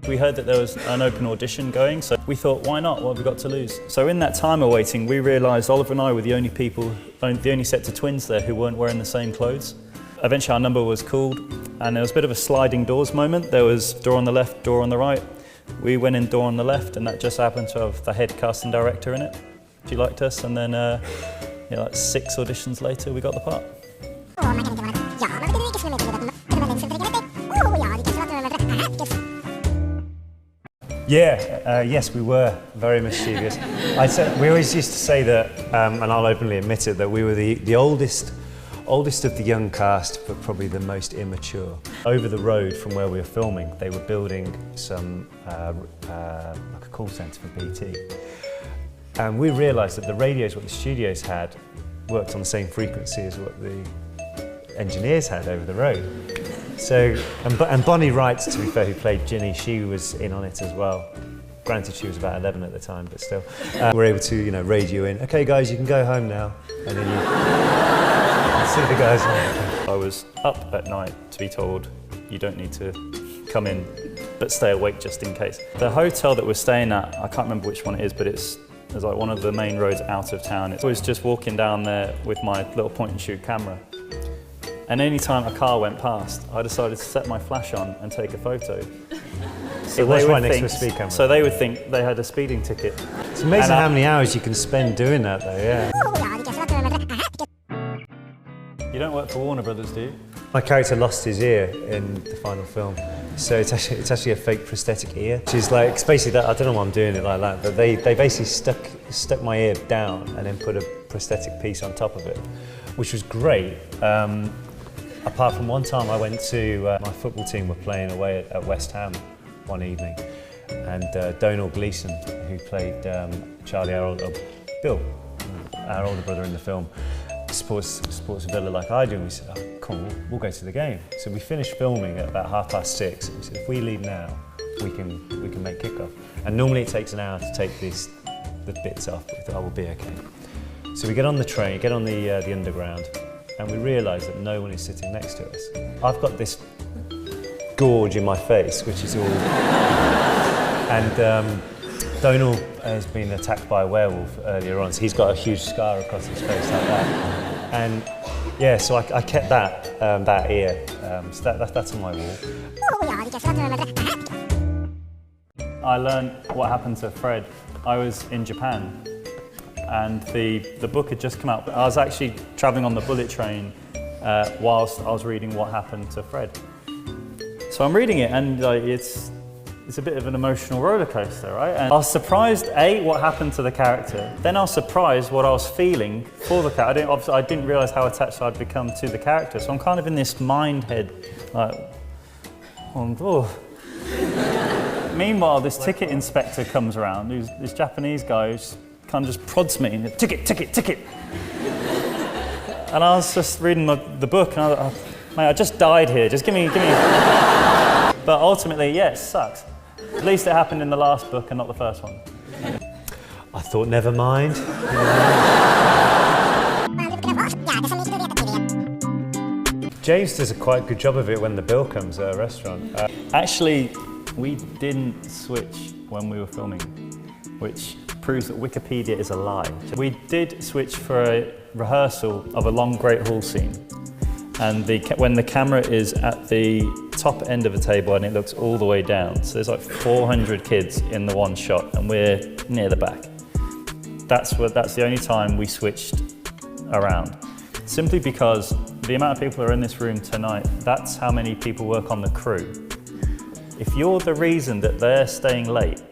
We heard that there was an open audition going, so we thought, why not? What have we got to lose? So in that time of waiting, we realised Oliver and I were the only sets of twins there who weren't wearing the same clothes. Eventually our number was called, and there was a bit of a sliding doors moment. There was door on the left, door on the right. We went in door on the left, and that just happened to have the head casting director in it. She liked us, and then like 6 auditions later, we got the part. Yes, we were very mischievous. We always used to say that, and I'll openly admit it, that we were the oldest of the young cast, but probably the most immature. Over the road from where we were filming, they were building some like a call centre for BT. And we realised that the radios what the studios had worked on the same frequency as what the engineers had over the road. So, and Bonnie Wright, to be fair, who played Ginny, she was in on it as well. Granted, she was about 11 at the time, but still. We're able to, radio in. Okay, guys, you can go home now. And then you see the guys. I was up at night to be told, you don't need to come in, but stay awake just in case. The hotel that we're staying at, I can't remember which one it is, but it's like one of the main roads out of town. I was just walking down there with my little point and shoot camera. And any time a car went past, I decided to set my flash on and take a photo. So it was right next to a speed camera. So they would think they had a speeding ticket. It's amazing how many hours you can spend doing that though, yeah. You don't work for Warner Brothers, do you? My character lost his ear in the final film. So it's actually a fake prosthetic ear. She's like, it's basically that, I don't know why I'm doing it like that, but they basically stuck my ear down and then put a prosthetic piece on top of it, which was great. Apart from one time I went to, my football team were playing away at West Ham one evening, and Donal Gleeson, who played Charlie, Bill, our older brother in the film, supports Villa like I do, and we said, oh, come on, we'll go to the game. So we finished filming at about 6:30, and we said, if we leave now, we can make kickoff. And normally it takes an hour to take the bits off, but we thought, oh, we'll be okay. So we get on the train, get on the underground, and we realise that no one is sitting next to us. I've got this gorge in my face, which is all... And Donal has been attacked by a werewolf earlier on, so he's got a huge scar across his face like that. And yeah, so I kept that ear, so that's on my wall. I learned what happened to Fred. I was in Japan, and the book had just come out. I was actually travelling on the bullet train whilst I was reading what happened to Fred. So I'm reading it, and it's a bit of an emotional roller coaster, right? And I was surprised, A, what happened to the character. Then I was surprised what I was feeling for the character. I didn't realise how attached I'd become to the character. So I'm kind of in this mind head, like, oh. Meanwhile, this ticket inspector comes around, who's this Japanese guy who kind of just prods me, and ticket, ticket, ticket. And I was just reading the book, and I was like, oh, mate, I just died here, just give me. But ultimately, yeah, it sucks. At least it happened in the last book and not the first one. I thought, never mind. James does a quite good job of it when the bill comes at a restaurant. Actually, we didn't switch when we were filming, which proves that Wikipedia is a lie. We did switch for a rehearsal of a long Great Hall scene. And when the camera is at the top end of a table and it looks all the way down, so there's like 400 kids in the one shot, and we're near the back. That's the only time we switched around. Simply because the amount of people who are in this room tonight, that's how many people work on the crew. If you're the reason that they're staying late,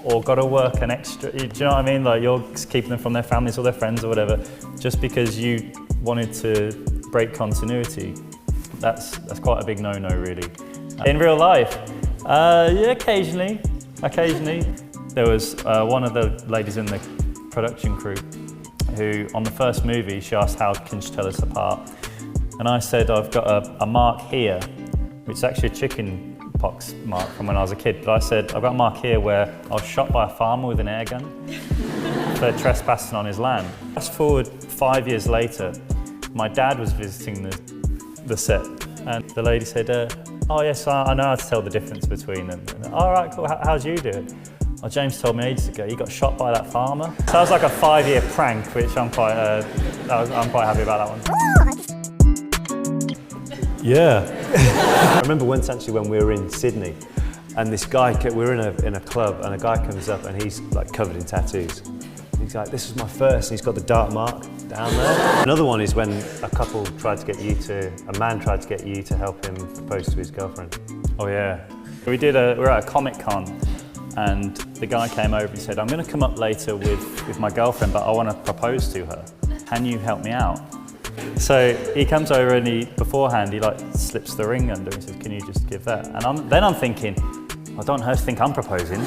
or got to work an extra, do you know what I mean? Like you're keeping them from their families or their friends or whatever, just because you wanted to break continuity, that's quite a big no-no, really. In real life, yeah, occasionally. There was one of the ladies in the production crew who, on the first movie, she asked, how can she tell us apart? And I said, I've got a mark here, which is actually a chicken pox mark from when I was a kid, but I said, I've got a mark here where I was shot by a farmer with an air gun for trespassing on his land. Fast forward 5 years later, My dad was visiting the set, and the lady said, oh yes, I know how to tell the difference between them. And, all right, cool, how'd you do it? Well, James told me ages ago, he got shot by that farmer. So that was like a 5-year prank, which I'm quite happy about that one. Yeah. I remember once actually when we were in Sydney, and this guy, we were in a club, and a guy comes up and he's like covered in tattoos. He's like, this is my first, and he's got the dark mark down there. Another one is when a man tried to get you to help him propose to his girlfriend. Oh yeah. We were at a Comic-Con, and the guy came over and said, I'm going to come up later with my girlfriend, but I want to propose to her. Can you help me out? So he comes over and beforehand he like slips the ring under and says, can you just give that? And then I'm thinking, I don't want her to think I'm proposing.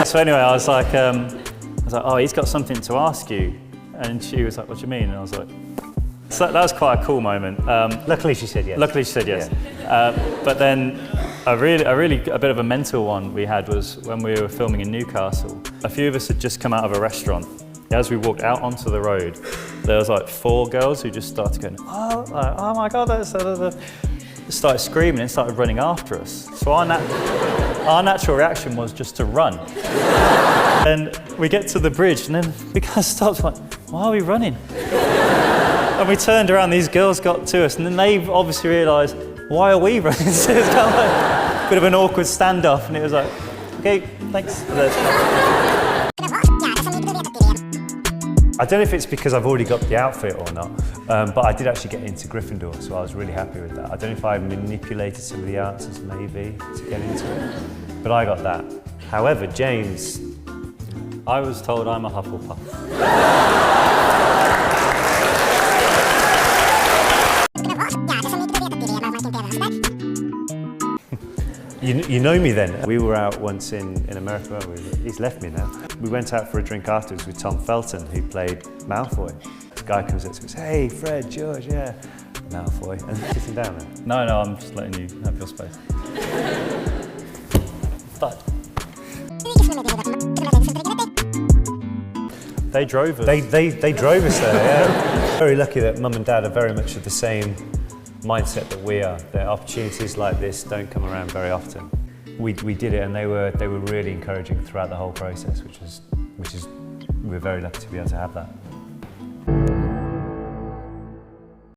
So anyway, I was like, oh, he's got something to ask you. And she was like, what do you mean? And I was like, so that was quite a cool moment. Luckily she said yes. Luckily she said yes. Yeah. But then a bit of a mental one we had was when we were filming in Newcastle. A few of us had just come out of a restaurant. As we walked out onto the road, there was like 4 girls who just started going, oh my God, that's started screaming and started running after us. So our natural reaction was just to run. And we get to the bridge and then we kind of stopped like, why are we running? And we turned around, these girls got to us and then they obviously realised, why are we running? So it was kind of like a bit of an awkward standoff and it was like, okay, thanks. I don't know if it's because I've already got the outfit or not, but I did actually get into Gryffindor, so I was really happy with that. I don't know if I manipulated some of the answers maybe to get into it, but I got that. However, James... I was told I'm a Hufflepuff. You know me then. We were out once in America, weren't we? He's left me now. We went out for a drink afterwards with Tom Felton, who played Malfoy. This guy comes up to us, hey, Fred, George, yeah. Malfoy, and sitting down there. No, I'm just letting you have your space. But they drove us. They drove us there, yeah. Very lucky that Mum and Dad are very much of the same mindset that we are. The opportunities like this don't come around very often. We did it and they were really encouraging throughout the whole process, which is we're very lucky to be able to have that.